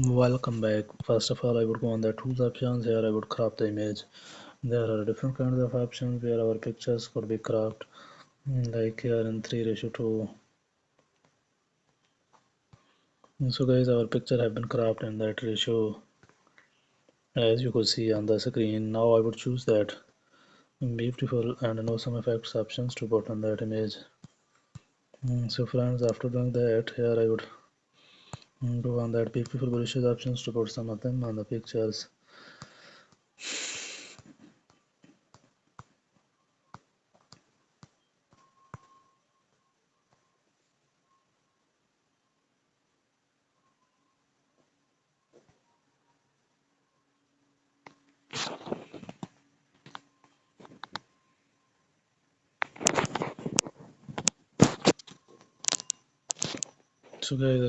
Welcome back. First of all, I would go on the tools options. Here I would crop the image. There are different kinds of options where our pictures could be cropped, like here in 3:2. So guys, our picture have been cropped in that ratio as you could see on the screen. Now I would choose that beautiful and no some effects options to put on that image. So friends, after doing that, here I would go on that beautiful brushes options to put some of them on the pictures. So guys,